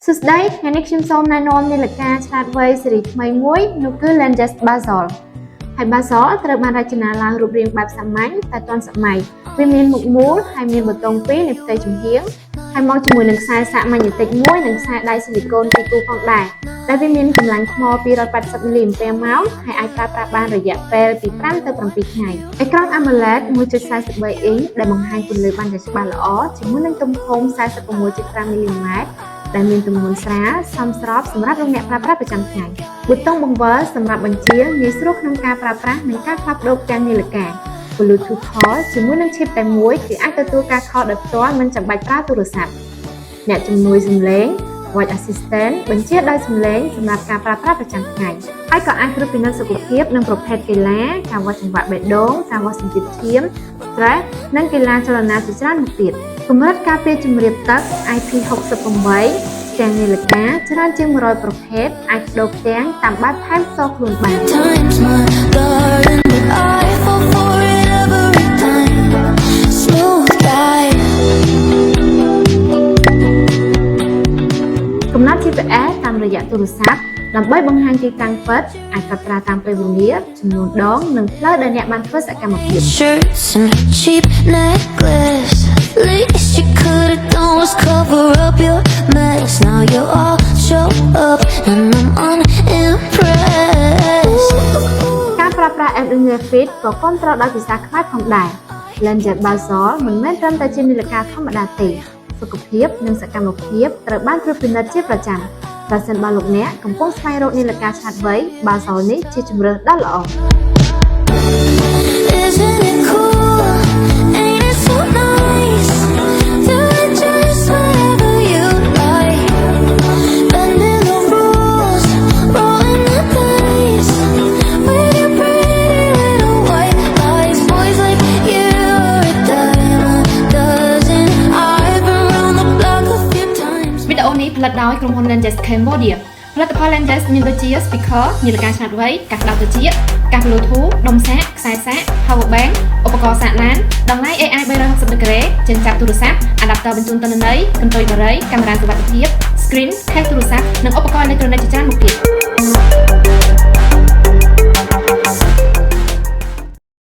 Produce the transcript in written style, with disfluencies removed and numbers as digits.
សួស្តីថ្ងៃនេះខ្ញុំសូមណែនាំនាឡិកាឆ្លាតវៃស៊េរីថ្មីមួយនោះគឺ Langes Basel ហើយ Basel ត្រូវបានរចនាឡើងរូបរាងបែបសាមញ្ញតែទាន់សម័យវាមានមុខមូលហើយមានប៊ូតុង2នៅផ្ទៃចំហៀងហើយមកជាមួយនឹងខ្សែសាកម៉ាញ៉េទិកមួយនិងខ្សែដៃស៊ីលីកូនពីរគូផងដែរដែលវាមានកម្លាំងថ្ម280 មីលីអាំពែម៉ោងហើយអាចប្រើប្រាស់បានរយៈពេលពី5ទៅ7ថ្ងៃអេក្រង់ AMOLED 1.43 អ៊ីងដែលបង្ហាញពន្លឺបានយ៉ាងច្បាស់ល្អជាមួយនឹងទំហំ 46.5 មីលីម៉ែត្រដែលមានទម្ងន់ស្រាលសមស្របសម្រាប់លោកអ្នកប្រើប្រាស់ប្រចាំថ្ងៃប៊ូតុងបង្វិលសម្រាប់បញ្ជាងាយស្រួលក្នុងការប្រើប្រាស់និងការផ្លាស់ប្ដូរទាំងនាឡិកា Bluetooth Call ជាមួយនឹង chip តែមួយគឺអាចទទួលការខលដោយផ្ទាល់មិនចាំបាច់ប្រើទូរស័ព្ទអ្នកជំនួយសំឡេង Voice Assistant បញ្ជាដោយសំឡេងសម្រាប់ការប្រើប្រាស់ប្រចាំថ្ងៃហើយក៏អាចត្រួតពិនិត្យសុខភាពនិងប្រភេទកីឡាការវាស់ចង្វាក់បេះដូងការវាស់សម្ពាធឈាម stress និងកីឡាចលនាជាច្រើនមុខទៀតកម្រិតការពារជម្រាបទឹក IP68 ទាំងនាឡិកាច្រើនជាង100ប្រភេទអាចបដូរផ្ទាំងតាមបែបផែនផ្ទាល់ខ្លួនបានកំណត់ GPS តាមរយៈទូរស័ព្ទដើម្បីបង្ហាញទីតាំងពិតអាចកត់ត្រាតាមពេលវេលាចំនួនដងនិងផ្លូវដែលអ្នកបានធ្វើសកម្មភាពការប្រើប្រាស់ app Fit ក៏គាំទ្រដោយភាសាខ្មែរផងដែរ Langes Basel មិនមែនត្រឹមតែជានាឡិកាធម្មតាទេសុខភាពនិងសកម្មភាពត្រូវបានត្រួតពិនិត្យជាប្រចាំប្រសិនបើលោកអ្នកកំពុងស្វែងរកនាឡិកាឆ្លាតវៃ Basel នេះជាជម្រើសដ៏ល្អផលិតដោយក្រុមហ៊ុន Langes Cambodia ផលិតផល Langes មានដូចជា speaker នាឡិកាឆ្លាតវៃកាសក្តៅត្រចៀកកាស Bluetooth ដុំសាកខ្សែសាក power bank ឧបករណ៍សាកឡានដង្លៃ AI 360 ដឺក្រេចិញ្ចែកទូរស័ព្ទ adapter បញ្ជូនទិន្នន័យកន្ទុយបារីកាមេរ៉ាសុវត្ថិភាព screen ខេសទូរស័ព្ទនិងឧបករណ៍អេឡិចត្រូនិកជាច្រើនមុខទៀត